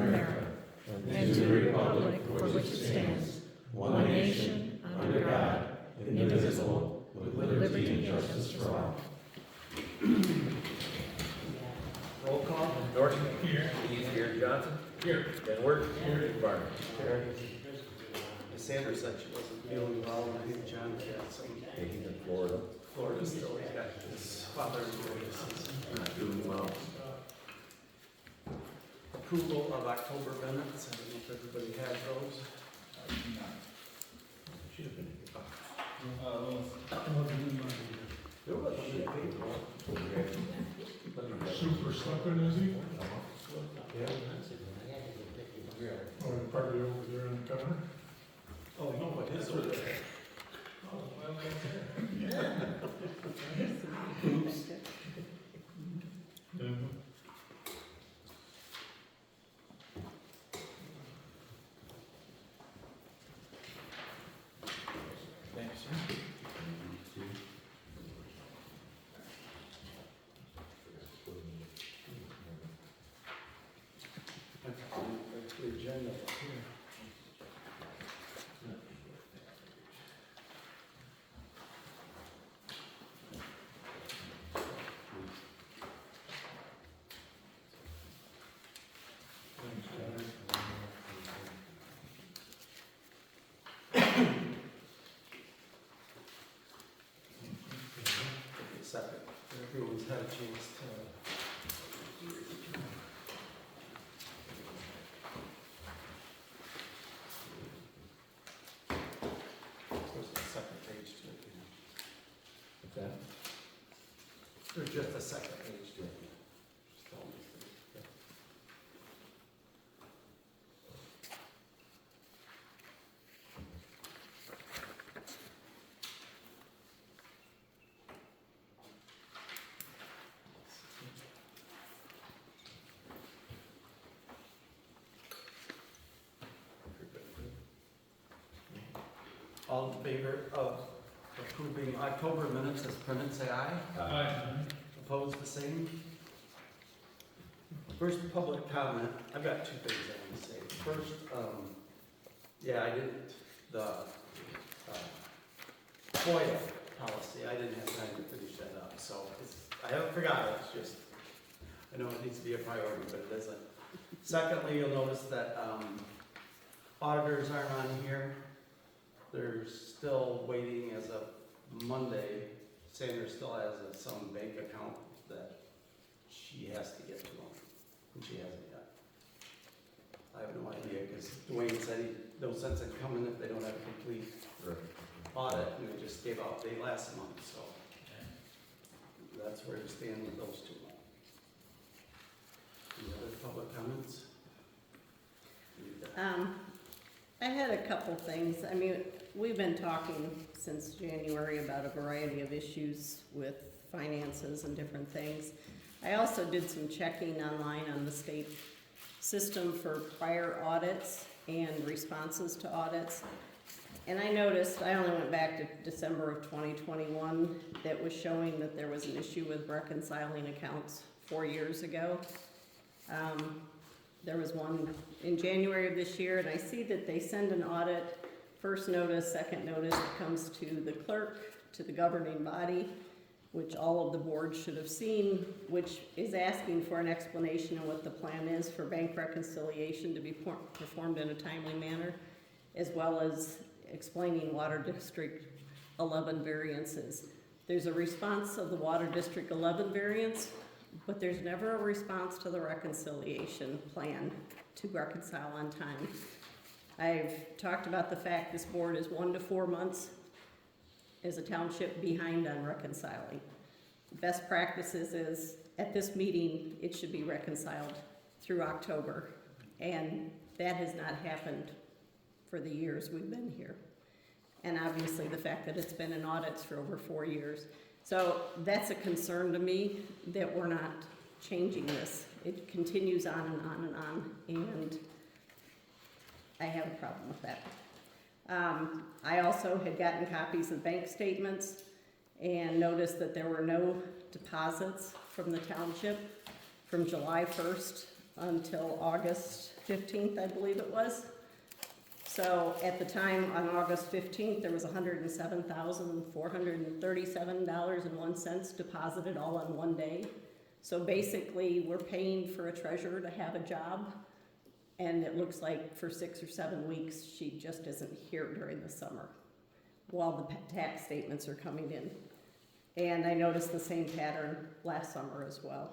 America and to the republic for which it stands, one nation, under God, indivisible, with liberty and justice for all. Roll call. Norton. Here. Keith. Here. Johnson. Here. Edward. Here. Barton. Here. Ms. Sanders said she wasn't feeling well, and I think John had some. Hey, he's in Florida. Florida still, he's got his father's disease. Not doing well. Approval of October minutes, I don't know if everybody has those. Should have been. There was a new paper. Super sleeping, is he? Yeah. Or probably over there in the counter? Oh, no, but his were there. Oops. Yeah. Thanks, sir. That's the agenda up here. Second, everyone's had a chance to. There's a second page to it. What's that? There's just a second page to it. All in favor of approving October minutes as printed, say aye. Opposed, the same. First, public comment. I've got two things I want to say. First, yeah, I didn't, the FOIA policy, I didn't have time to finish that up, so I haven't forgotten it, it's just, I know it needs to be a priority, but it isn't. Secondly, you'll notice that auditors aren't on here. They're still waiting as of Monday. Sanders still has some bank account that she has to get to them, and she hasn't yet. I have no idea, because Dwayne said no sense in coming if they don't have a complete audit, and they just gave out date last month, so that's where we stand with those two. Any other public comments? I had a couple things. I mean, we've been talking since January about a variety of issues with finances and different things. I also did some checking online on the state system for prior audits and responses to audits. And I noticed, I only went back to December of 2021, that was showing that there was an issue with reconciling accounts 4 years ago. There was one in January of this year, and I see that they send an audit, first notice, second notice, it comes to the clerk, to the governing body, which all of the boards should have seen, which is asking for an explanation of what the plan is for bank reconciliation to be performed in a timely manner, as well as explaining Water District 11 variances. There's a response of the Water District 11 variance, but there's never a response to the reconciliation plan to reconcile on time. I've talked about the fact this board is 1 to 4 months as a township behind on reconciling. Best practices is at this meeting, it should be reconciled through October, and that has not happened for the years we've been here. And obviously the fact that it's been in audits for over 4 years. So that's a concern to me, that we're not changing this. It continues on and on and on, and I have a problem with that. I also had gotten copies of bank statements and noticed that there were no deposits from the township from July 1st until August 15th, I believe it was. So at the time, on August 15th, there was $107,437.01 deposited all on one day. So basically, we're paying for a treasurer to have a job, and it looks like for 6 or 7 weeks, she just isn't here during the summer, while the tax statements are coming in. And I noticed the same pattern last summer as well.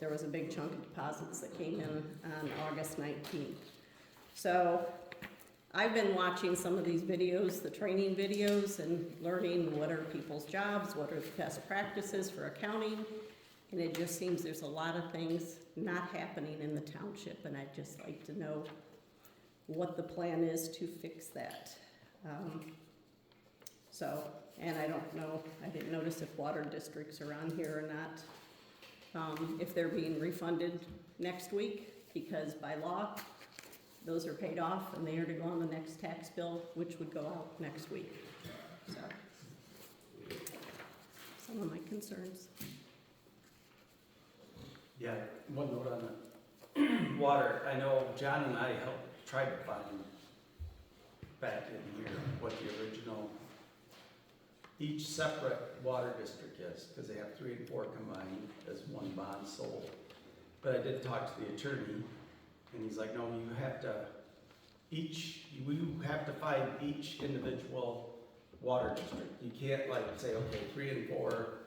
There was a big chunk of deposits that came in on August 19th. So I've been watching some of these videos, the training videos, and learning what are people's jobs, what are the best practices for accounting. And it just seems there's a lot of things not happening in the township, and I'd just like to know what the plan is to fix that. And I don't know, I didn't notice if water districts are on here or not, if they're being refunded next week, because by law, those are paid off and they are to go on the next tax bill, which would go out next week. So, some of my concerns. Yeah, one note on the water. I know John and I tried to find back in here what the original, each separate water district is, because they have 3 and 4 combined as one bond sold. But I did talk to the attorney, and he's like, no, you have to find each individual water district. You can't like say, okay, 3 and 4,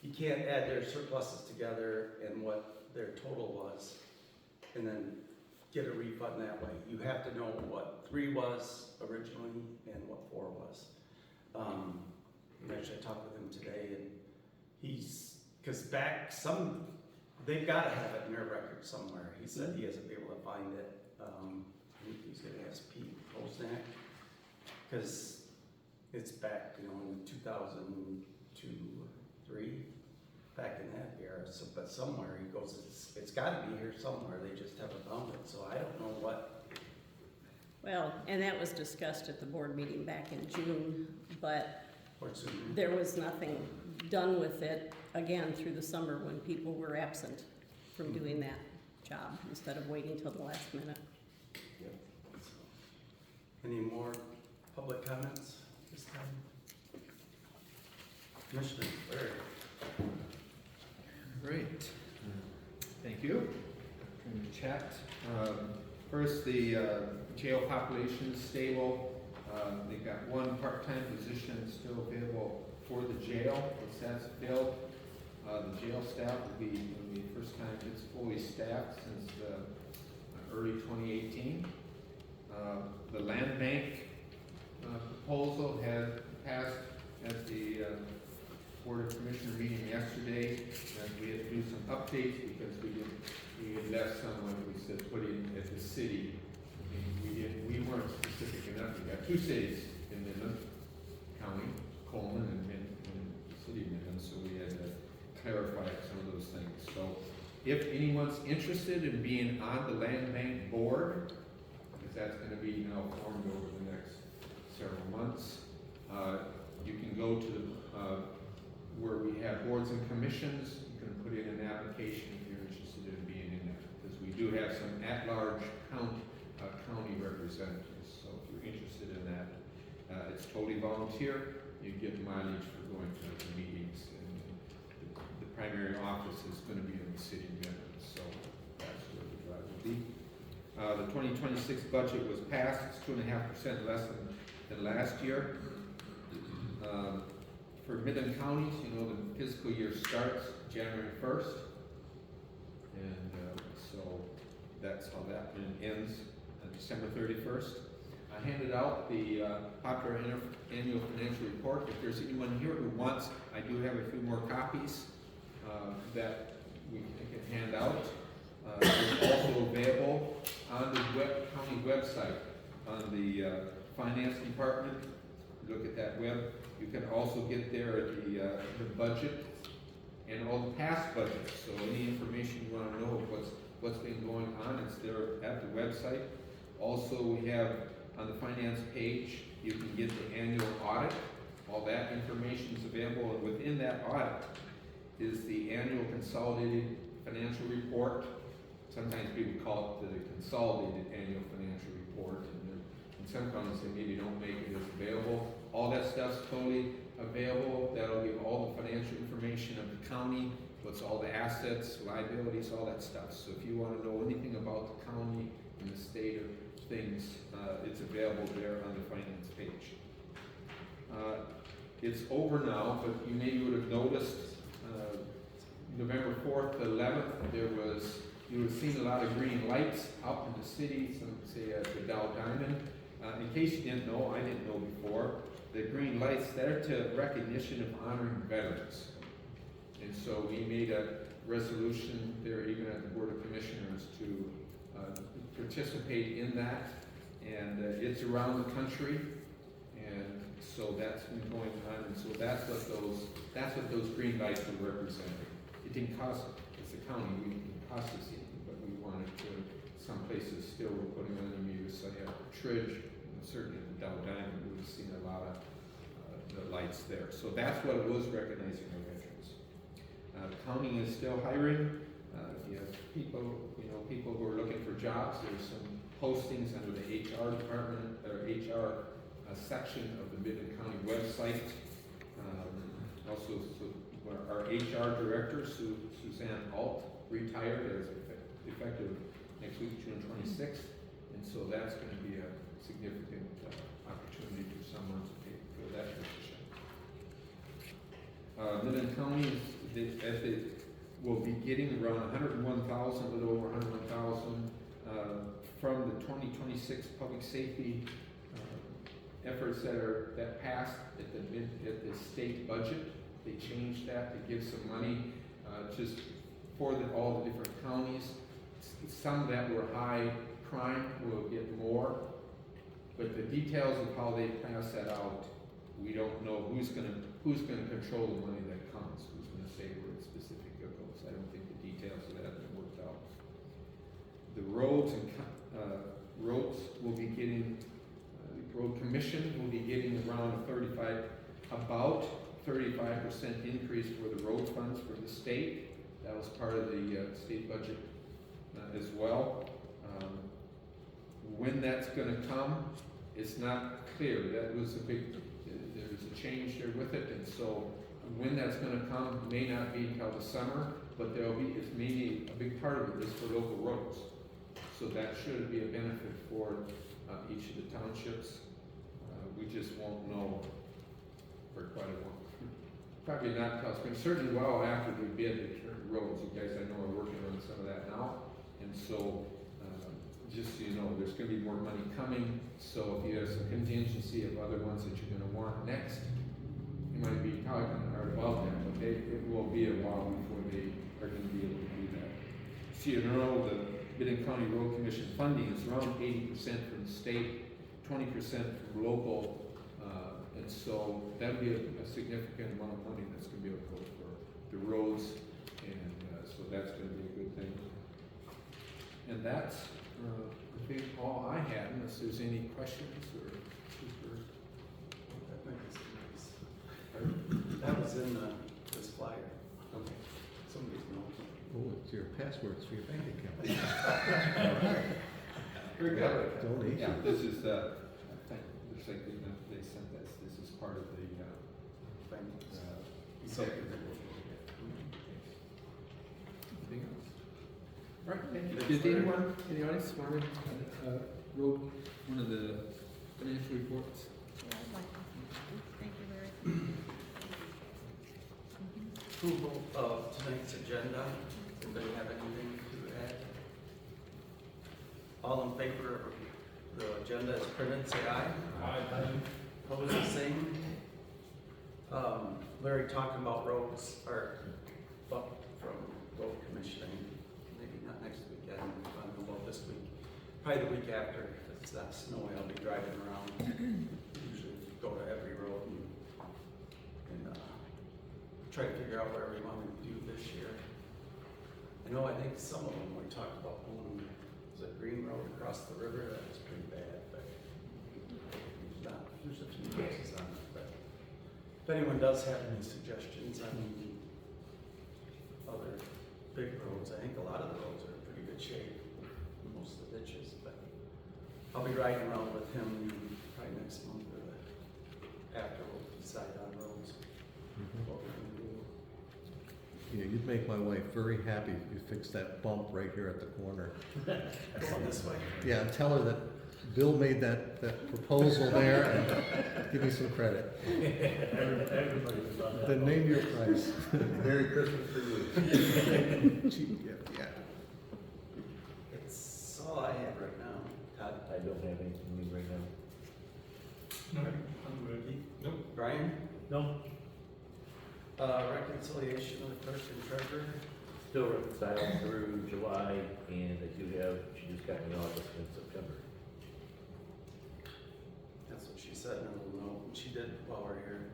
you can't add their surpluses together and what their total was, and then get a refund that way. You have to know what 3 was originally and what 4 was. Actually, I talked with him today, and they've got to have it in their record somewhere. He said he hasn't been able to find it. He's going to ask Pete Posnack, because it's back, in 2002, 3, back in that era. So, but somewhere he goes, it's got to be here somewhere. They just haven't found it. So I don't know what. Well, and that was discussed at the board meeting back in June, but there was nothing done with it, again, through the summer when people were absent from doing that job, instead of waiting till the last minute. Yep. So, any more public comments this time? Commissioner Larry. Great. Thank you. Going to chat. First, the jail population is stable. They've got 1 part-time position still available for the jail. Once that's filled, the jail staff will be the first time it's fully staffed since early 2018. The land bank proposal had passed at the Board of Commissioner meeting yesterday, and we had to do some updates because we had left some, like we said, put in at the city. We weren't specific enough. We got 2 cities in Midland County, Coleman and the city of Midland, so we had to clarify some of those things. So if anyone's interested in being on the land bank board, because that's going to be now formed over the next several months, you can go to where we have boards and commissions. You can put in an application if you're interested in being in that, because we do have some at-large county representatives. So if you're interested in that, it's totally volunteer. You get mileage for going to the meetings, and the primary office is going to be in the city of Midland, so that's where the drive will be. The 2026 budget was passed. It's 2.5% less than last year. For Midland counties, the fiscal year starts January 1st, and so that's how that ends December 31st. I handed out the popular annual financial report. If there's anyone here who wants, I do have a few more copies that we can hand out. It's also available on the county website, on the finance department. Look at that web. You can also get there at the budget and all the past budgets. So any information you want to know of what's been going on, it's there at the website. Also, we have on the finance page, you can get the annual audit. All that information is available, and within that audit is the annual consolidated financial report sometimes people call it the consolidated annual financial report, and in some counties they maybe don't make it as available. All that stuff's totally available. That'll give all the financial information of the county, what's all the assets, liabilities, all that stuff. So if you want to know anything about the county and the state of things, it's available there on the finance page. It's over now, but you maybe would have noticed November 4th to 11th, you would have seen a lot of green lights out in the city, some say at the Dow Diamond. In case you didn't know, I didn't know before, the green lights, they're to recognition of honoring veterans. And so we made a resolution there, even at the Board of Commissioners, to participate in that. And it's around the country. And so that's been going on. And so that's what those green lights were representing. It didn't cost, as a county, it didn't cost us anything, but we wanted to, some places still were putting on the meters. So yeah, Tridge, certainly the Dow Diamond, we've seen a lot of the lights there. So that's what it was, recognizing our veterans. The county is still hiring. If you have people who are looking for jobs, there's some postings under the HR department, or HR section of the Midland County website. Also, our HR director, Suzanne Alt, retired as effective next week, June 26th. And so that's going to be a significant opportunity for someone to fill that position. Midland County, as they will be getting around 101,000, a little over 101,000 from the 2026 public safety efforts that passed at the state budget. They changed that to give some money just for all the different counties. Some that were high crime will get more, but the details of how they pass that out, we don't know who's going to control the money that comes. Who's going to say where it specifically goes? I don't think the details of that have been worked out. The roads will be getting. The road commission will be getting around about 35% increase for the road funds for the state. That was part of the state budget as well. When that's going to come, it's not clear. There's a change there with it, and so when that's going to come may not be until the summer, but it's maybe a big part of it is for local roads. So that should be a benefit for each of the townships. We just won't know for quite a while. Probably not until spring, certainly well after we bid the roads. You guys, I know, are working on some of that now. And so, just so you know, there's going to be more money coming. So if you have some contingency of other ones that you're going to want next, you might be talking hard about that, but it will be a while before they are going to be able to do that. So you know, the Midland County Road Commission funding is around 80% from the state, 20% from local. And so that'll be a significant amount of money that's going to be able to go for the roads, and so that's going to be a good thing. And that's, I think, all I had, unless there's any questions or. That might be nice. That was in this flyer. Okay. Somebody's knows. Oh, it's your passwords for your bank account. Very good. Donation. Yeah, this is looks like they sent this. This is part of the executive. Anything else? All right, thank you. Did anyone in the audience want to wrote one of the financial reports? Thank you, Larry. Approval of tonight's agenda. Anybody have anything to add? All in favor of the agenda as printed, say aye. Aye. Opposed, the same. Larry talking about roads, or up from road commissioning, maybe not next weekend, I don't know about this week. Probably the week after, if it's that snowy, I'll be driving around. Usually go to every road and try to figure out where we want to do this year. I think some of them we talked about pulling, was it Green Road across the river? That was pretty bad, but there's a few places on it. But if anyone does have any suggestions on other big roads, I think a lot of the roads are in pretty good good shape, most of the ditches, but I'll be riding around with him probably next month or after we'll decide on roads, what we're gonna do. Yeah, you'd make my wife very happy if you fixed that bump right here at the corner. Going this way. Yeah, and tell her that Bill made that proposal there, and give me some credit. Everybody's done that. Then name your price. Merry Christmas for you. Cheap gift, yeah. That's all I have right now. Todd? I don't have anything new right now. No, I'm ready. Nope. Brian? No. Reconciliation of the clerk and treasurer? Still reconciled through July, and I do have, she just got me August and September. That's what she said in a little note. She did, while we're here,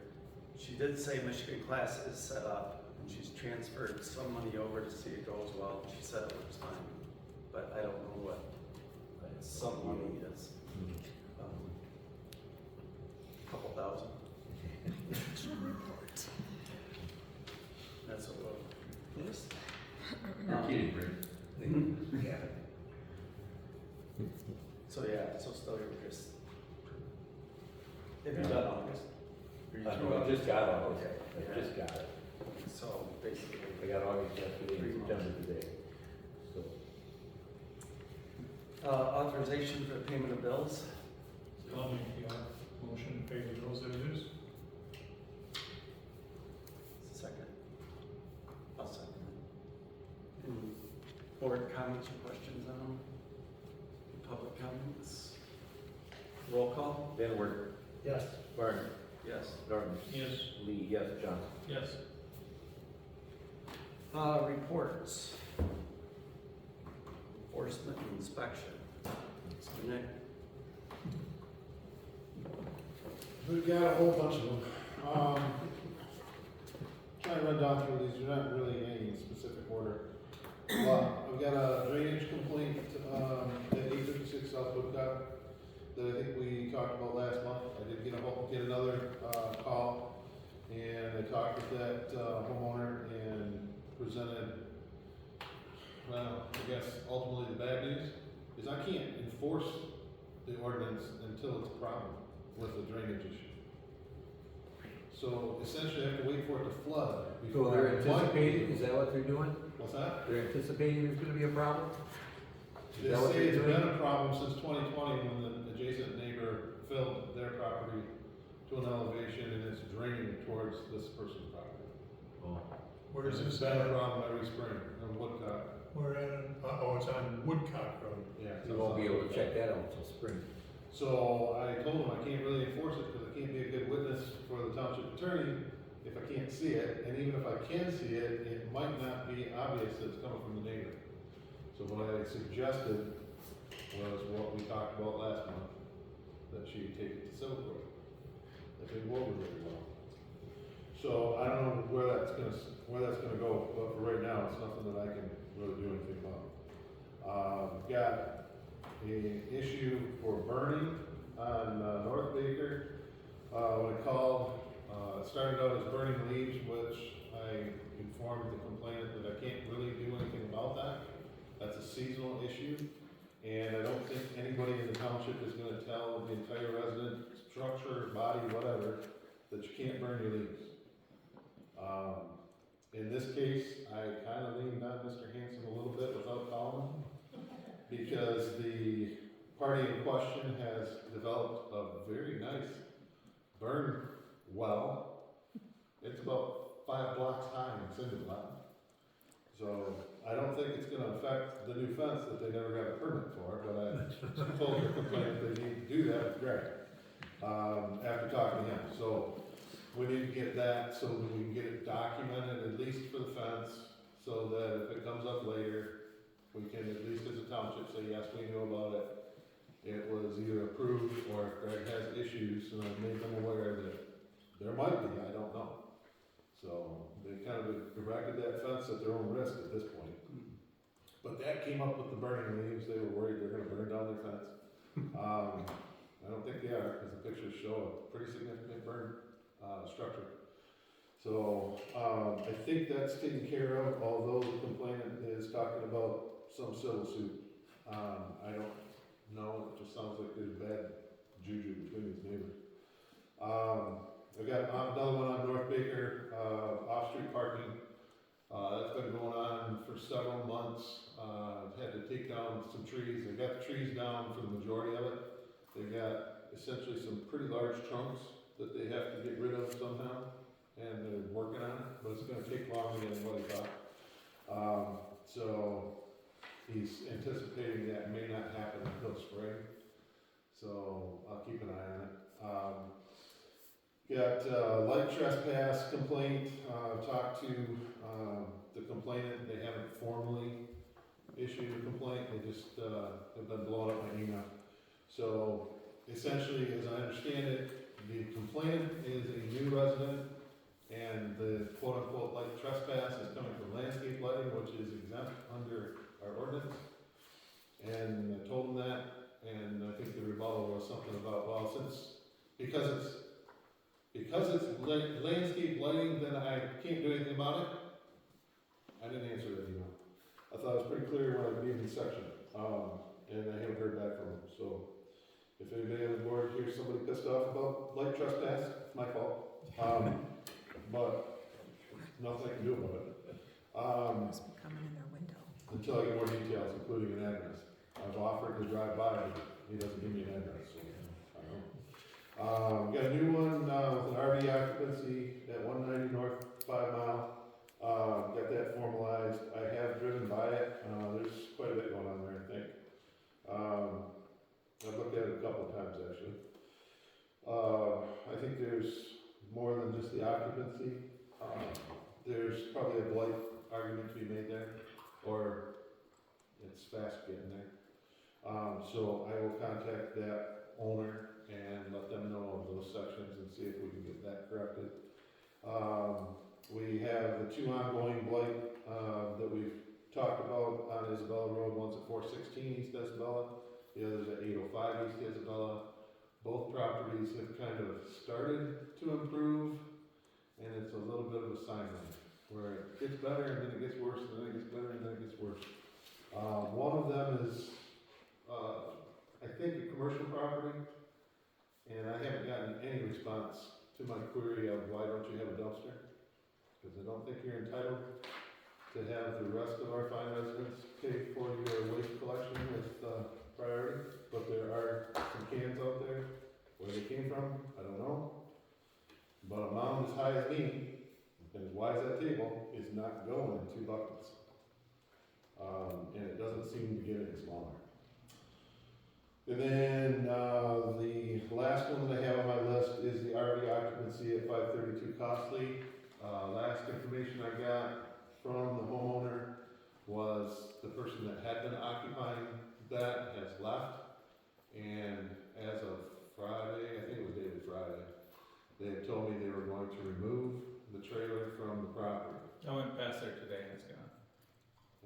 she did say Michigan class is set up, and she's transferred some money over to see it goes well. She said it looks fine, but I don't know what some money is. Couple thousand. That's what we'll. You're kidding, Rick. Yeah. So yeah, so still your just. Have you done August? Are you through I August? just got August. Okay. I just got it. So basically. I got August yesterday and September today. So, Authorization for the payment of bills. I'll make the motion to pay the bills as is. Second. I'll second it. Any board comments or questions on them? Public comments? Roll call? Van Wert, Yes. Barner, Yes. Norton, Yes. Lee, yes, Johnson. Yes. Reports. Enforcement and inspection. Mr. Nick? We've got a whole bunch of them. Trying to run down through these, they're not really in any specific order. I've got a drainage complaint, at 856 South Woodcock that I think we talked about last month. I did get another, call, and I talked with that, homeowner and presented, well, I guess ultimately the bad news is I can't enforce the ordinance until it's a problem with the drainage issue. So essentially I have to wait for it to flood. So before they're I- anticipating, is that what they're doing? What's that? They're anticipating there's gonna be a problem? Is They that what say they're it's doing? been a problem since 2020 when the adjacent neighbor filled their property to an elevation and it's draining towards this person's property. Oh. Where is It's this been a at? problem every spring on Woodcock. We're at, it's on Woodcock Road. Yeah. You won't be able to check that out until spring. So I told him I can't really enforce it because I can't be a good witness for the township attorney if I can't see it. And even if I can see it, it might not be obvious that it's coming from the neighbor. So what I suggested was what we talked about last month, that she take it to civil court. That didn't go over very well. So I don't know where that's gonna go, but for right now, it's nothing that I can really do anything about. We've got an issue for burning on North Baker. When I called, it started out as burning leaves, which I informed the complainant that I can't really do anything about that. That's a seasonal issue, and I don't think anybody in the township is gonna tell the entire resident, structure, body, whatever, that you can't burn your leaves. In this case, I kinda leaned on Mr. Hanson a little bit without calling him, because the party in question has developed a very nice burn well. It's about 5 blocks high in cinder block. So I don't think it's gonna affect the new fence that they never got a permit for, but I told the complainant they need to do that, great. After talking to him, so we need to get that so that we can get it documented, at least for the fence, so that if it comes up later, we can, at least as a township, say, yes, we knew about it. It was either approved, or if Greg has issues, and I've made them aware that there might be, I don't know. So they kind of erected that fence at their own risk at this point. But that came up with the burning leaves, they were worried they're gonna burn down their fence. I don't think they are, because the pictures show a pretty significant burn, structure. So, I think that's taken care of, although the complainant is talking about some civil suit. I don't know, it just sounds like there's bad juju between his neighbors. I got another one on North Baker, off-street parking. That's been going on for several months. Had to take down some trees. They got the trees down for the majority of it. They got essentially some pretty large trunks that they have to get rid of somehow, and they're working on it, but it's gonna take longer than what he thought. So he's anticipating that may not happen until spring, so I'll keep an eye on it. Got light trespass complaint, talked to the complainant. They haven't formally issued a complaint, they just have been blowing up my email. So essentially, as I understand it, the complainant is a new resident, and the quote-unquote light trespass is coming from landscape lighting, which is exempt under our ordinance. And I told them that, and I think the rebuttal was something about, well, because it's landscape lighting, then I can't do anything about it. I didn't answer that email. I thought it was pretty clear when I gave the section, and I haven't heard back from them. So if anybody on the board hears somebody pissed off about light trespass, it's my fault. But nothing I can do about it. Must be coming in their window. Until I get more details, including an address. I've offered to drive by, but he doesn't give me an address, so I don't know. We got a new one, with an RV occupancy at 190 North 5 Mile. Got that formalized. I have driven by it. There's quite a bit going on there, I think. I've looked at it a couple of times, actually. I think there's more than just the occupancy. There's probably a blight argument to be made there, or it's fast getting there. So I will contact that owner and let them know of those sections and see if we can get that corrected. We have the two ongoing blight that we've talked about on Isabella Road. One's at 416 East Isabella, the other's at 805 East Isabella. Both properties have kind of started to improve, and it's a little bit of a sine wave, where it gets better and then it gets worse, and then it gets better and then it gets worse. One of them is, I think, a commercial property, and I haven't gotten any response to my query of why don't you have a dumpster? Because I don't think you're entitled to have the rest of our fine residents pay for your waste collection with priority, but there are some cans out there. Where they came from, I don't know. But a mound as high as me, and as wide as that table, is not going in 2 buckets. And it doesn't seem to get any smaller. And then the last one that I have on my list is the RV occupancy at 532 Costley. Last information I got from the homeowner was the person that had been occupying that has left, and as of Friday, I think it was dated Friday, they had told me they were going to remove the trailer from the property. I went past there today and it's gone.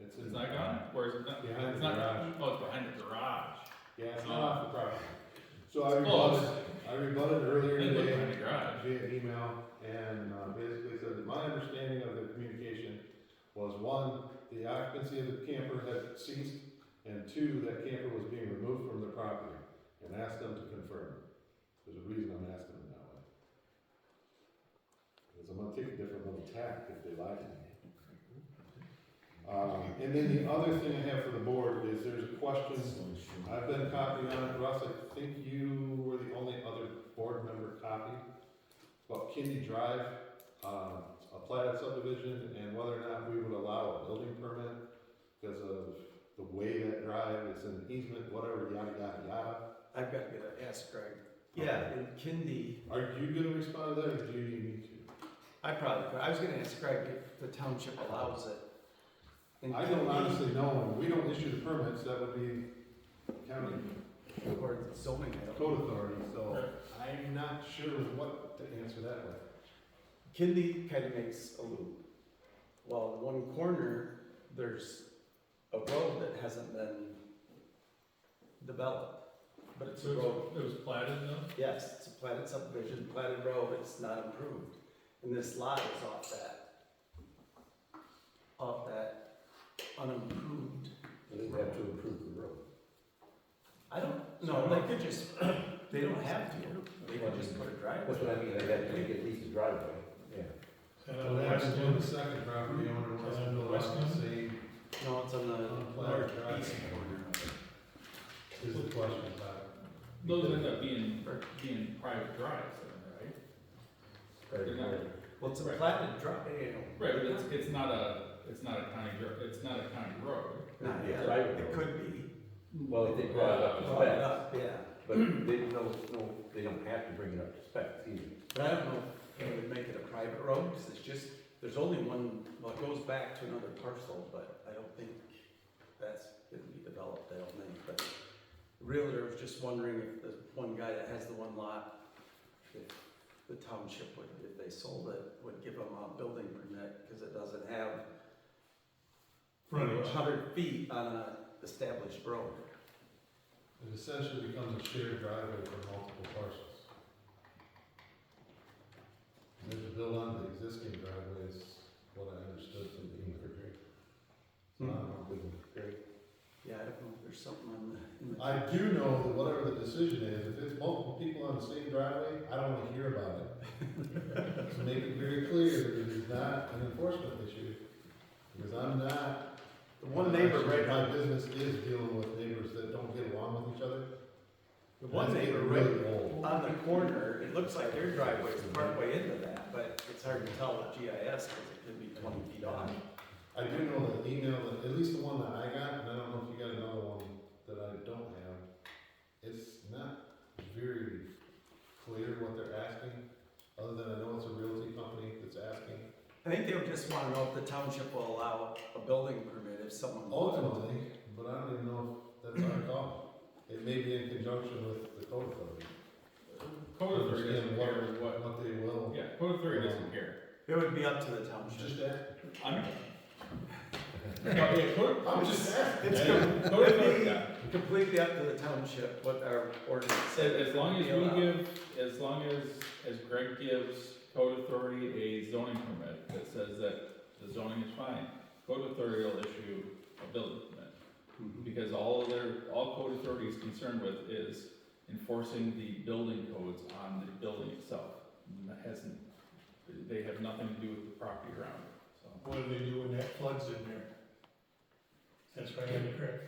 It's It's not gone? Where is it not? Behind It's the not garage. Oh, it's behind the garage. Yeah, it's not off the property. So It's close. I rebutted earlier It looked today behind the garage. via email, and basically said that my understanding of the communication was, one, the occupancy of the camper had ceased, and two, that camper was being removed from the property, and asked them to confirm. There's a reason I'm asking them that way. Because I'm gonna take a different little tack if they lie to me. And then the other thing I have for the board is there's a question, I've been copying on it, Russ, I think you were the only other board member copied, about Kindy Drive, a platted subdivision, and whether or not we would allow a building permit because of the way that drive is an easement, whatever, yada, yada, yada. I've got to ask Greg. Yeah, in Kindy, Are you gonna respond to that, or do you need to? I probably could. I was gonna ask Greg if the township allows it. In I don't Kindy, honestly know, and we don't issue the permits, that would be county or zoning, I don't know. code authority, so I'm not sure what to answer that way. Kindy kind of makes a loop. Well, in one corner, there's a road that hasn't been developed, but it's a road. It was platted though? Yes, it's a platted subdivision, platted road, it's not improved. And this lot is off that unimproved to improve the road. I don't, no, they could just, they don't have to, they could just put a driveway. That's what I mean, they got to make at least a driveway, yeah. And Well, on the that west happens when end, the second property owner wants to And the build west on the end? same, No, it's on the Unplatted driveway. northeast corner of it. is the question about. Those end up being private drives then, right? They're not- Well, it's a Right. platted driveway, Right, but it's not a county road. not It's yet, private it road. could be. Well, if they brought it up to Brought it specs, up, yeah, but they they don't have to bring it up to specs either. but I don't know if they would make it a private road, because it's just, there's only one, well, it goes back to another parcel, but I don't think that's gonna be developed, I don't think, but the realtor was just wondering if the one guy that has the one lot, if the township would, if they sold it, would give them a building permit, because it doesn't have frontage. 100 feet on a established road. It essentially becomes a shared driveway for multiple parcels. And then to build on the existing driveway is what I understood from the email. So I don't know. Yeah, I don't know if there's something on the. in the- I do know that whatever the decision is, if it's multiple people on the same driveway, I don't wanna hear about it. So make it very clear that it is not an enforcement issue, because I'm not. The one neighbor right My on, business is dealing with neighbors that don't get along with each other. the one That's neighbor getting right really old. on the corner, it looks like their driveway is partway into that, but it's hard to tell with GIS, because it could be 20 feet off. I do know that email, that at least the one that I got, and I don't know if you got another one that I don't have, it's not very clear what they're asking, other than I know it's a realty company that's asking. I think they would just wanna know if the township will allow a building permit if someone. Ultimately, but I don't even know if that's our call. It may be in conjunction with the code authority. Code authority doesn't Understand care what, what they will. yeah, code authority doesn't care. It would be up to the township. Just ask. I'm, yeah, code, I'm just asking. It's code authority, yeah. completely up to the township, what our ordinance said. As long as as long as Greg gives code authority a zoning permit that says that the zoning is fine, code authority will issue a building permit. Because all code authority is concerned with is enforcing the building codes on the building itself. And that they have nothing to do with the property around it, so. What do they do when that floods in there? That's right on the creek.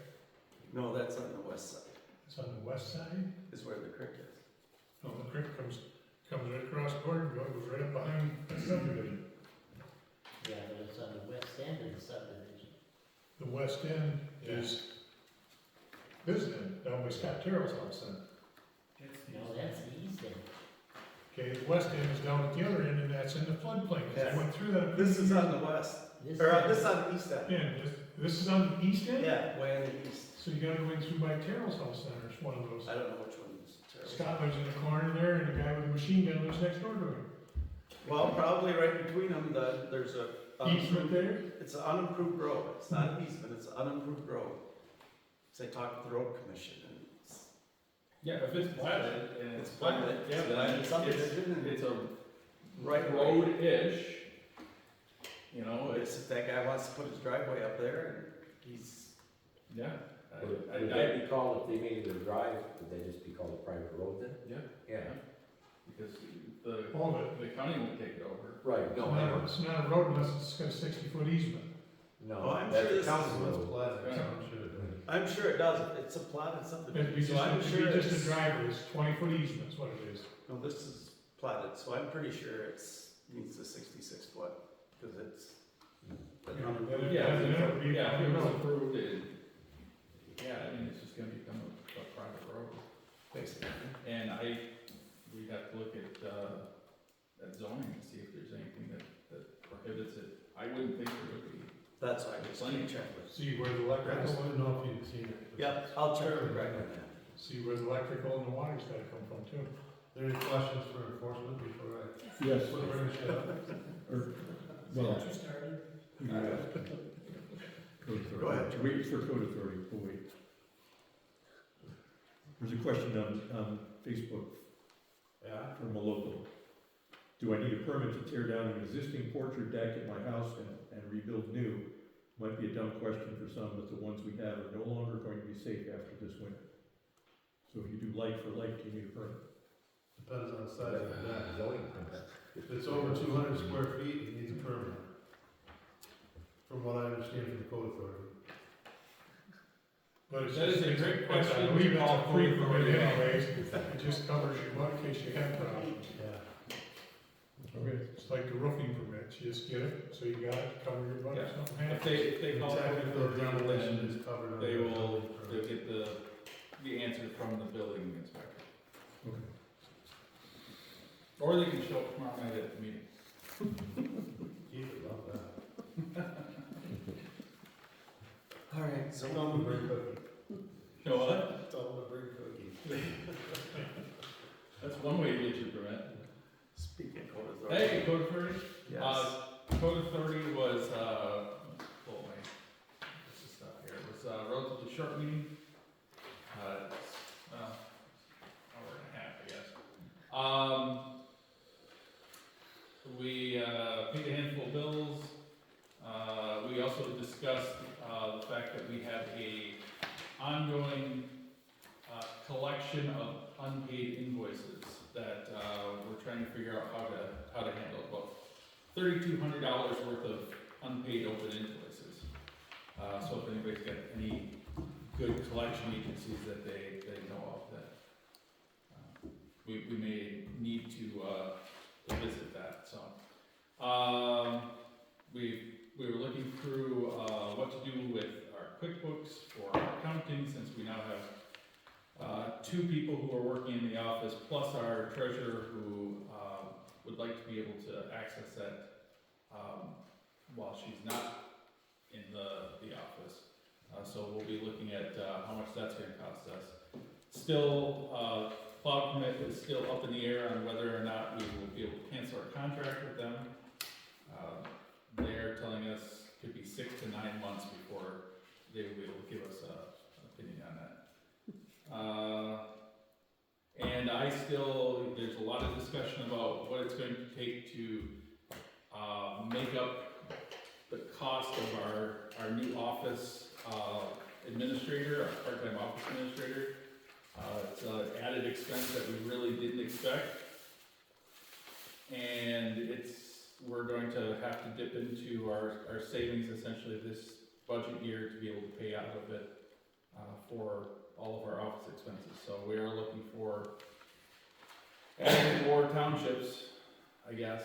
No, that's on the west side, It's on the west side. is where the creek is. No, the creek comes right across the border, goes right up behind the subdivision. Yeah, but it's on the west end of the subdivision. The west end is this end, down by Scott Terrell's house then. No, that's the east end. Okay, the west end is down at the other end, and that's in the floodplain, 'cause I Yeah. went through that. This is on the west, This or end- this is on the east end. Yeah, this is on the east end? Yeah, way on the east. So you gotta go in through by Terrell's house then, or it's one of those. I don't know which one's terrible. Scott lives in the corner there, and the guy with the machine gun lives next door to him. Well, probably right between them, there's a. Easement there? It's an unimproved road, it's not an easement, it's an unimproved road. So I talked with the road commission and it's. Yeah, if it's platted and It's platted, yeah, it's then platted it's, subdivision and- it's a Right road-ish, you know, It's if that guy wants to put his driveway up there and he's, yeah. Would that be called, if they made it a drive, would that just be called a private road then? Yeah, Yeah. because All of it. the county will take it over. Right, no, I know. It's not a road unless it's got a 60-foot easement. Oh, No, I'm that's sure a this county is What's road. platted, so Yeah. I'm sure it does. I'm sure it does, it's a platted It'd be subdivision, just, so I'm it'd sure be just a it's. driveway, it's 20-foot easement, is what it is. No, this is platted, so I'm pretty sure meets the 66 foot, cause it's. Yeah. Yeah, Yeah, it'd be a yeah, if county it was road. approved, yeah, I mean, it's just gonna become a private road, basically. And we'd have to look at zoning to see if there's anything that prohibits it. I wouldn't think there would be. That's why I just Plenty. check with. See where the I electrical, just wanted to know if you'd seen it. Yeah, I'll check with Greg on that. see where the electrical and the water's gotta come from too. Are there any questions for enforcement before I? Yes. Put her in the shut up? Well, you started? Code authority. Go ahead, George. Wait for code authority, we'll wait. There's a question on Facebook Yeah. from a local. Do I need a permit to tear down an existing porch or deck at my house and rebuild new? Might be a dumb question for some, but the ones we have are no longer going to be safe after this winter. So if you do like for like, you need a permit. Depends on the size of the deck. Zoning permit. If it's over 200 square feet, it needs a permit. From what I understand from the code authority. But it's That is just, a great I question. believe it's All a free code permit authority. anyways, it just covers you in case you have problems. Yeah. Okay, it's like the roofing permits, you just get it, so you got it, cover your butt if Yeah. something If happens. they call Technical it, demolition then is covered under they the will, building permit. they'll get the answer from the building inspector. Okay. Or they can show up tomorrow night at the meeting. Keith would love that. All right, so Tell them to bring cookies. You know what? Tell them to bring cookies. That's one way to get your permit. speaking of code authority. Hey, code authority? Yes. Code authority was, pull my, what's this stuff here, it was a relatively short meeting. It's, hour and a half, I guess. We, paid a handful of bills. We also discussed, the fact that we have a ongoing, collection of unpaid invoices that, we're trying to figure out how to handle. About $3,200 worth of unpaid open invoices. So if anybody's got any good collection agencies that they know of, that, we may need to visit that, so. We were looking through, what to do with our QuickBooks for our accounting, since we now have, 2 people who are working in the office, plus our treasurer who, would like to be able to access that, while she's not in the office. So we'll be looking at, how much that's gonna cost us. Still, cloud commit is still up in the air on whether or not we will be able to cancel our contract with them. They're telling us it could be 6 to 9 months before they will be able to give us an opinion on that. And there's a lot of discussion about what it's going to take to make up the cost of our new office administrator, our part-time office administrator. It's an added expense that we really didn't expect. And we're going to have to dip into our savings essentially this budget year to be able to pay out of it for all of our office expenses. So we are looking for adding more townships, I guess,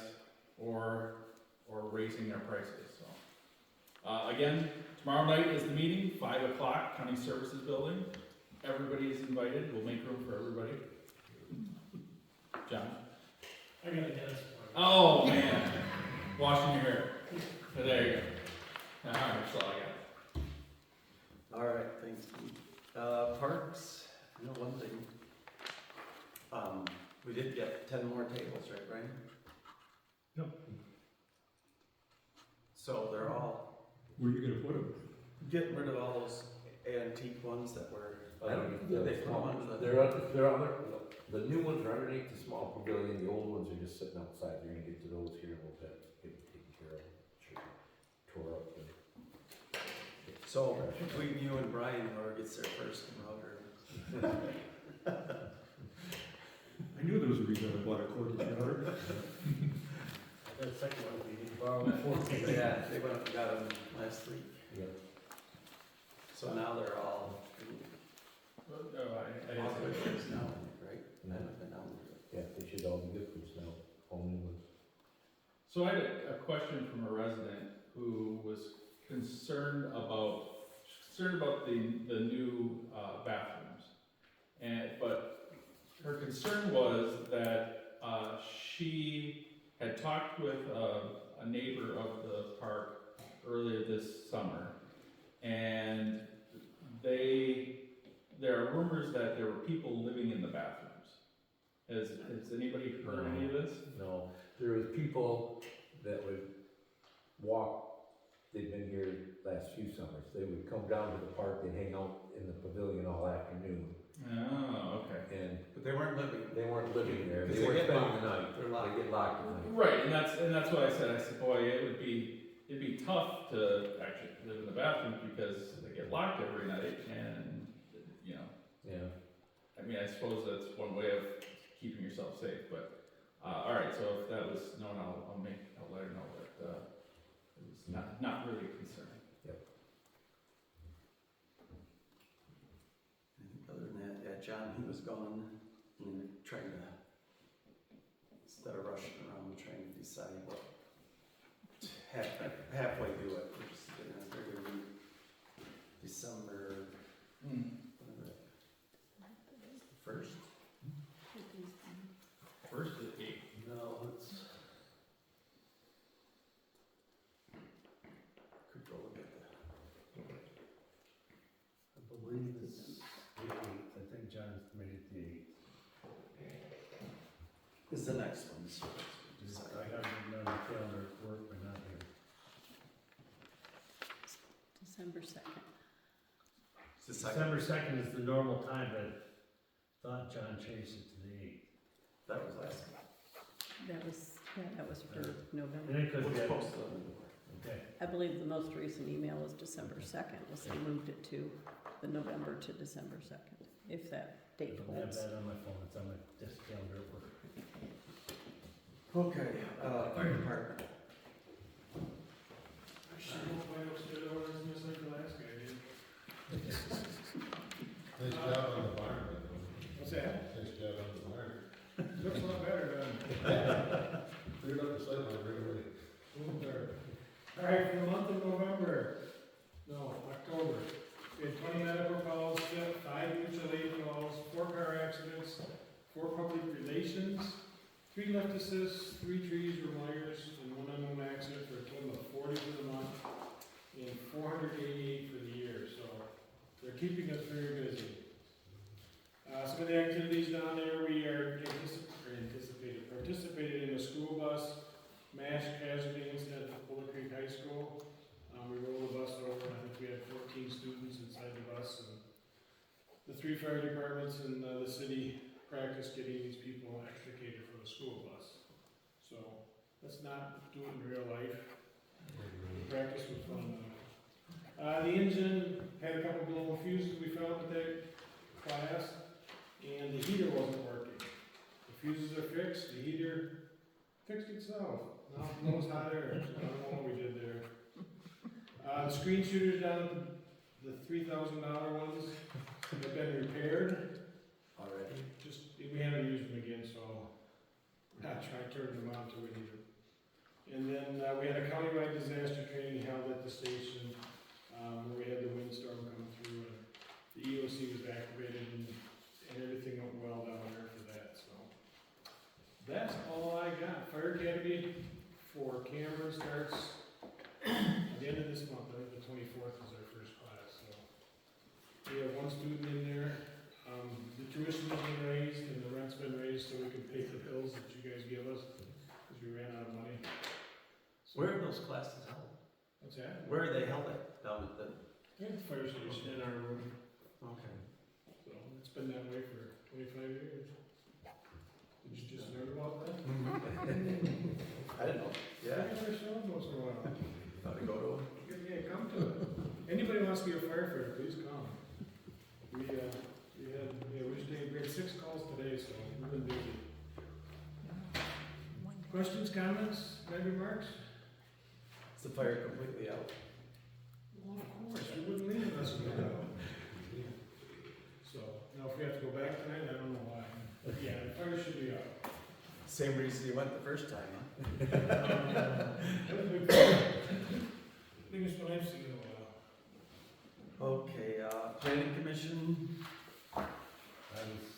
or raising our prices, so. Again, tomorrow night is the meeting, 5 o'clock, County Services Building. Everybody is invited, we'll make room for everybody. John? I got a dentist appointment. Oh, man, washing your hair. There you go. All right, that's all I got. All right, thanks. Parks, I know one thing. We did get 10 more tables, right, Brian? Yep. So they're all, Where are you gonna put them? getting rid of all those antique ones that were, I don't even think they put them under the. They're on the new ones are underneath the small pavilion, the old ones are just sitting outside, you're gonna get to those here in a little bit, get them taken care of, sure, tore up and. So between you and Brian, whoever gets there first can hug her. I knew there was a reason I bought a cordless cutter. I got a second one, we need to borrow before. Yeah, they went up and got them last week. Yeah. So now they're all I off their didn't ships now, right? I haven't been down there. Yeah, they should all be good for us now, all new ones. So I had a question from a resident who was concerned about the new bathrooms. But her concern was that she had talked with a neighbor of the park earlier this summer, and there are rumors that there were people living in the bathrooms. Has anybody heard any of this? No, there was people that would walk, they've been here last few summers, they would come down to the park, they'd hang out in the pavilion all afternoon, Oh, okay. and But they weren't living. they weren't living there, Because they they weren't get spending locked. the night, They're locked. they get locked at night. Right, and that's what I said. I said, boy, it it'd be tough to actually live in the bathroom because they get locked every night and, you know, Yeah. I mean, I suppose that's one way of keeping yourself safe, but, all right, so if that was known, I'll let her know that, it was not really a concern. And other than that, yeah, John, he was gone, and we were trying to, instead of rushing around, trying to decide what, halfway do it, we're just gonna figure December, whatever, first? First is 8. No, it's. Could go look at that. I believe it's the 8th, I think John's made it the 8th. Is the next one, so. I have it on the calendar at work, but not here. December 2nd. It's the second. December 2nd is the normal time, but I thought John changed it to the 8th. That was last one. That was for November. I think 'cause What's we had- posted on the door? Okay. I believe the most recent email was December 2nd, was they moved it to the November to December 2nd, if that I date don't have holds. that on my phone, it's on my desk calendar at work. Okay, fire department. I sure hope I don't spit over this like the last guy did. Nice job on the barn, by the way. What's that? Nice job on the barn. Looks a lot better done. Cleared up the sidewalk right away. All right, for the month of November, no, October, we had 20 medical calls, 5 mutual aid calls, 4 car accidents, 4 public relations, 3 lift assists, 3 trees or wires, and 1 unknown accident for a total of 40 for the month and 488 for the year, so they're keeping us very busy. Some of the activities down there, we are participated in a school bus mass casualty incident at Bullet Creek High School. We rolled the bus over, and I think we had 14 students inside the bus, and the 3 fire departments and the city practiced getting these people extricated from the school bus. So let's not do it in real life. The practice was fun though. The engine had a couple blown fuses we found at that class, and the heater wasn't working. The fuses are fixed, the heater fixed itself. Now it blows hot air, so I don't know what we did there. The screen shooters down at the $3,000 ones have been repaired. Already? We haven't used them again, so we're not trying to turn them on until we need them. And then we had a countywide disaster training held at the station, where we had the windstorm come through, and the EOC was activated, and everything went well down there for that, so. That's all I got. Fire Academy for Cameron starts at the end of this month. I think the 24th is our first class, so. We have 1 student in there. The tuition has been raised and the rent's been raised so we can pay the bills that you guys give us, because we ran out of money. So, Where are those classes held? what's that? Where are they held at? Down at the, At the fire station in our room. okay. So it's been that way for 25 years. Did you just learn about that? I didn't know. Yeah. Look at our show once in a while. Got to go to them. Yeah, come to it. Anybody wants to be a firefighter, please come. We had 6 calls today, so we've been busy. Questions, comments, maybe remarks? Is the fire completely out? Well, of course, we wouldn't leave it unless we got out. So, now if we have to go back tonight, I don't know why. But yeah, the fire should be out. Same reason you went the first time, huh? That was a big fire. Biggest one I've seen in a while. Okay, planning commission, I was,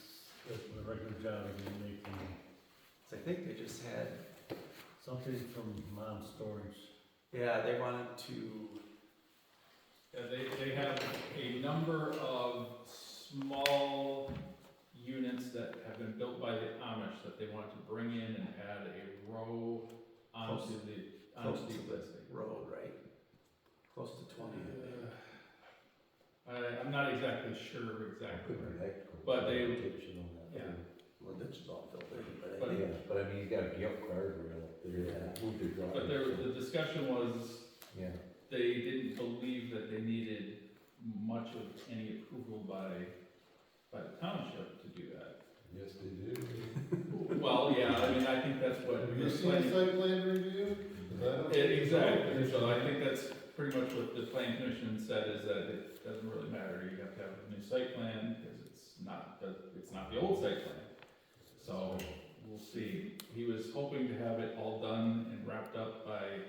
with my regular job, again, making so I think they just had, something from Mom's Storage. yeah, they wanted to, They have a number of small units that have been built by the Amish that they want to bring in and add a row onto the close to the listing. road, right? Close to 20. I'm not exactly sure exactly, Could be electrical. but they, Protection on that, yeah. Well, this is all filled in, but I But- think, Yeah, but I mean, you gotta be up guard rail up there, Yeah. move the drive. But the discussion was Yeah. they didn't believe that they needed much of any approval by the township to do that. Yes, they do. Well, yeah, I mean, I think that's what. Have you seen a site plan review? 'Cause I don't think Exactly, so I think that's pretty much what the plan commission said, is that it doesn't really matter, you have to have a new site plan, because it's not the old site plan. So, we'll see, he was hoping to have it all done and wrapped up by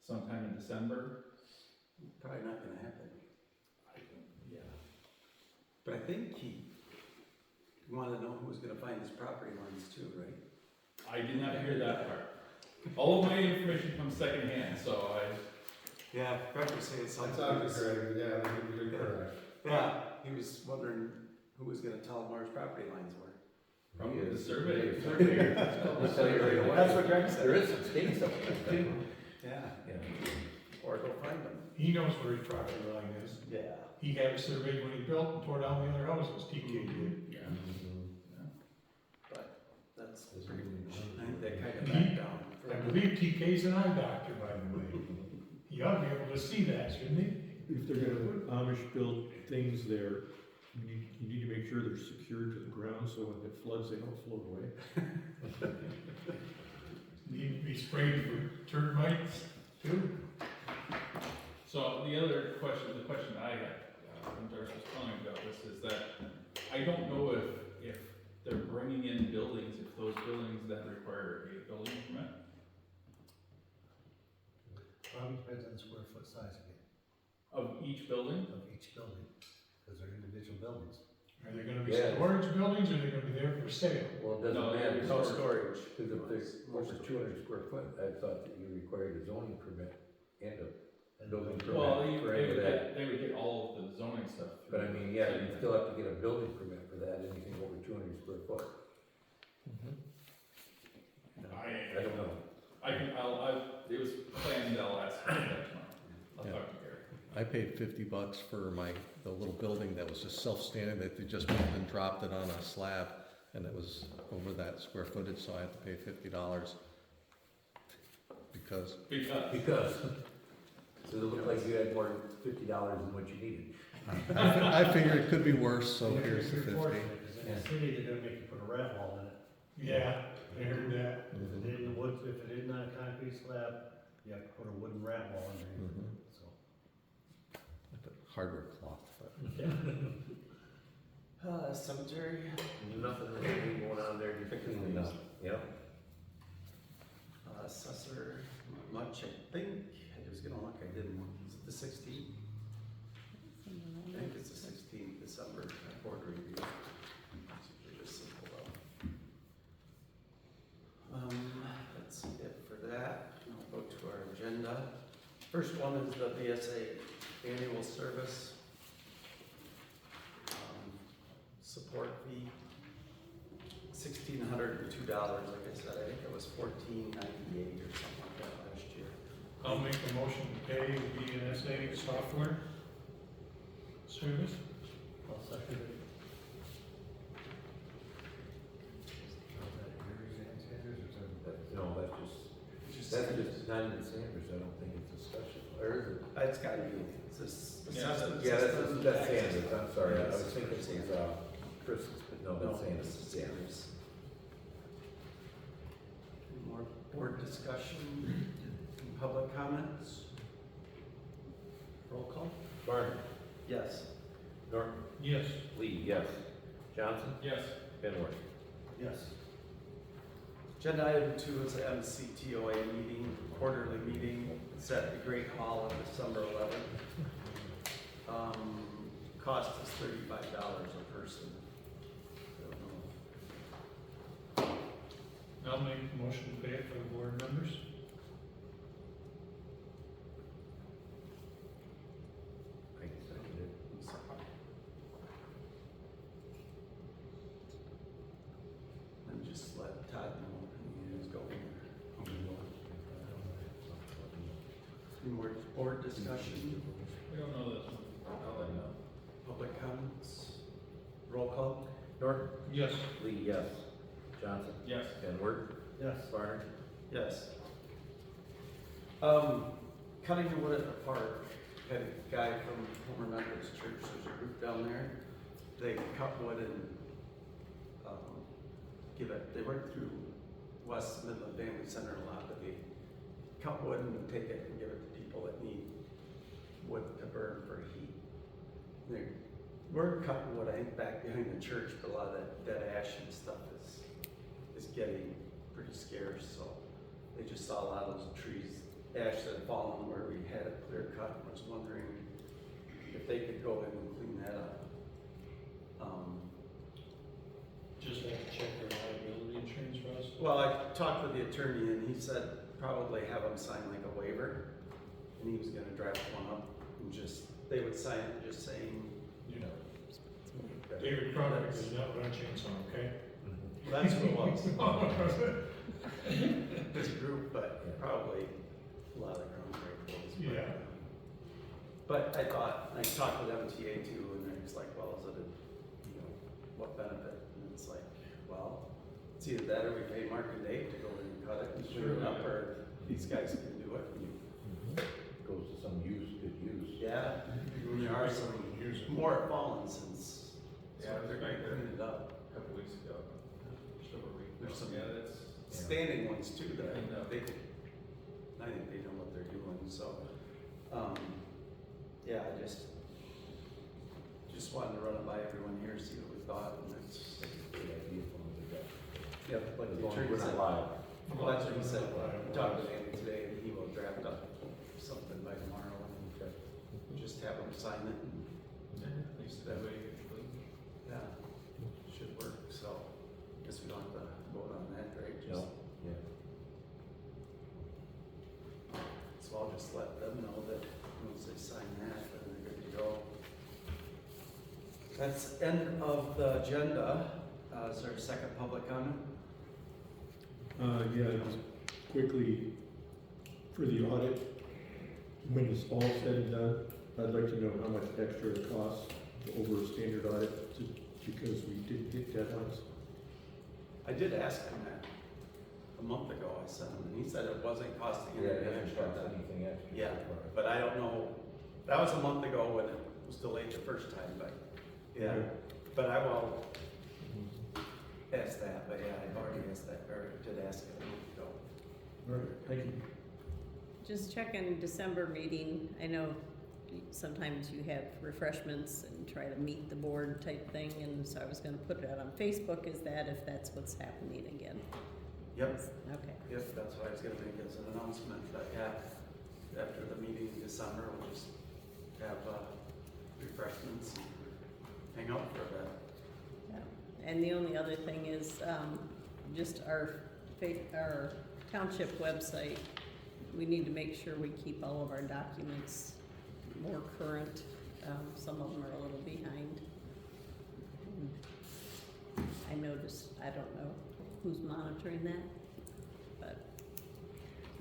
sometime in December. Probably not gonna happen. Yeah. But I think he wanted to know who was gonna find his property lines too, right? I did not hear that part. All of my information comes secondhand, so Yeah, Greg was saying I something. talked to Greg, yeah, you're correct. Yeah, he was wondering who was gonna tell him where his property lines were. probably the survey. I'll tell you right away. That's what Greg said. There is some stakes up there too. Yeah, Yeah. or go find them. He knows where his property line is. Yeah. He had it surveyed when he built and tore down the other houses, TK did. Yeah. But that's pretty, I think they kind of backed down. I believe TK's an eye doctor, by the way. He ought to be able to see that, shouldn't he? If they're gonna put Amish built things there, you need to make sure they're secured to the ground, so when it floods, they don't float away. Need to be sprayed for termites too. So the other question, the question I had, when Darcy was telling me about this, is that I don't know if they're bringing in buildings, if those buildings that require a building permit. Probably depends on the square foot size again, Of each building? of each building, because they're individual buildings. Are they gonna be Yeah. storage buildings or are they gonna be there for sale? Well, it doesn't No, matter. there's No storage. Because if there's over 200 square foot, I thought that you required a zoning permit and a And building Well, permit for any of that. they would get all of the zoning stuff. through But I mean, yeah, you the- still have to get a building permit for that, anything over 200 square foot. I don't know. It was planned, I'll ask him that tomorrow. I'll Yeah. talk to Gary. I paid $50 for the little building that was just self-standing, that they just went and dropped it on a slab, and it was over that square footage, so I had to pay $50. Because, Because, so it looked like you had more than $50 than what you needed. I figured it could be worse, so Yeah, here's the you're 50. fortunate, because in the city, they're gonna make you put a rat wall in it. Yeah, I heard that. If it isn't wood, if it isn't on a concrete slab, you have to put a wooden rat wall underneath Mhm. it, so. I put hardwood cloth, but. Cemetery, Nothing really going on there, just cleaning up, you know? assessor, much, I think, I was gonna look, I didn't, is it the 16th? I think it's the 16th, December, board review. It's usually just simple though. That's it for that. I'll go to our agenda. First one is the BSA annual service. Support fee, $1,602, like I said, I think it was $14.98 or something like that last year. I'll make a motion to pay the BNSA software service. I'll second it. Is that yours, Ann Sanders, or is that? No, that's just not even Sanders, I don't think it's a special, or is it? It's gotta be, it's this assessment. Yeah, system, that's tax Sanders, system. I'm sorry, I Yes, was thinking it was, Chris's, but no, No, that's Sanders. this is Sanders. Any more board discussion, any public comments? Roll call? Barney, Yes. Norton, Yes. Lee, yes. Johnson, Yes. Benworth. Yes. Agenda item 2 is the MCTOA meeting, quarterly meeting. It's at the Great Hall on December 11th. Cost is $35 a person. I don't know. I'll make a motion to pay it for the board members. I second it. And just let Todd know when he is going. Any more board discussion, We don't know this one. I'll let you know. public comments? Roll call? Norton, Yes. Lee, yes. Johnson, Yes. Benworth, Yes. Barney. Yes. cutting the wood at the park, had a guy from Homer Methodist Church, there's a group down there. They cut wood and, they work through West Midland Family Center a lot, but they cut wood and take it and give it to people that need wood to burn for heat. They were cutting wood, I think, back behind the church, but a lot of that dead ash and stuff is getting pretty scarce, so they just saw a lot of those trees, ash that had fallen where we had it clear cut, and was wondering if they could go in and clean that up. Just have to check their liability insurance for us. Well, I talked with the attorney and he said probably have them sign like a waiver, and he was gonna draft one up and they would sign it just saying, You know, David Cronk is not run chainsaw, okay? well, that's who it was. It's a group, but probably a lot of the ground break rules. Yeah. But I talked with MTA too, and they're just like, well, is it what benefit? And it's like, well, it's either that or we pay Mark and Dave to go in and cut it and clean it up, or these guys can do it. Goes to some use, good use. Yeah, and there are some more have fallen since, so they're gonna clean it up. A couple weeks ago, just over a week. There's some Yeah, that's, standing ones too that I know. I think they know what they're doing, so, yeah, I just wanted to run it by everyone here, see what we thought, and it's, Good idea from the guy. yeah, like As the long as attorney we're said. not live. Well, that's what he said, we talked with Andy today, and he will draft up something by tomorrow, and just have them sign it, and, at least that way you can clean. yeah, should work, so, guess we don't have to vote on that, right? Just- No, yeah. So I'll just let them know that once they sign that, then they're good to go. That's the end of the agenda. Is there a second public comment? Yeah, just quickly, for the audit, when it's all said and done, I'd like to know how much extra it costs over a standard audit, just because we didn't hit deadlines. I did ask him that a month ago, I sent him, and he said it wasn't costing Yeah, it anything doesn't extra. cost anything extra. Yeah, but I don't know, that was a month ago when it was delayed the first time, but, yeah, but I will ask that, but yeah, I've already asked that, or did ask it a month ago. All right, thank you. Just checking December meeting. I know sometimes you have refreshments and try to meet the board type thing, and so I was gonna put it out on Facebook, is that if that's what's happening again? Yep. Okay. Yep, that's what I was gonna make as an announcement, but yeah, after the meeting in December, we'll just have refreshments and hang out for a bit. Yeah. And the only other thing is, just our township website, we need to make sure we keep all of our documents more current. Some of them are a little behind. I noticed, I don't know who's monitoring that, but.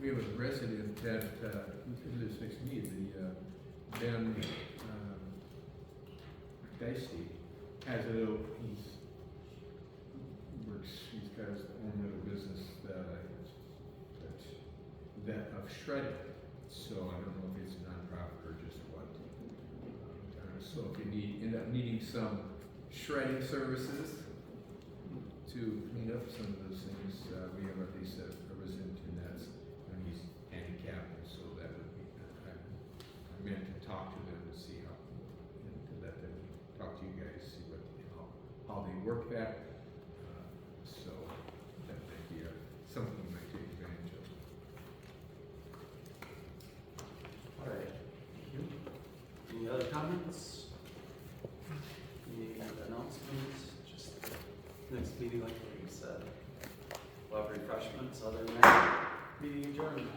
We have a resident that, who lives next to me, Ben, Dicey, has a little, he's got his own little business that of shredding. So I don't know if it's a nonprofit or just what. So if you end up needing some shredding services to clean up some of those things, we have at least a resident in that, and he's handicapped, and so that would be, I meant to talk to them to see how, and to let them talk to you guys, see what, how they work that. So that might be something you might take advantage of. All right, thank you. Any other comments? Any announcements? Just next meeting, like we said, we'll have refreshments, other than that, meeting adjourned.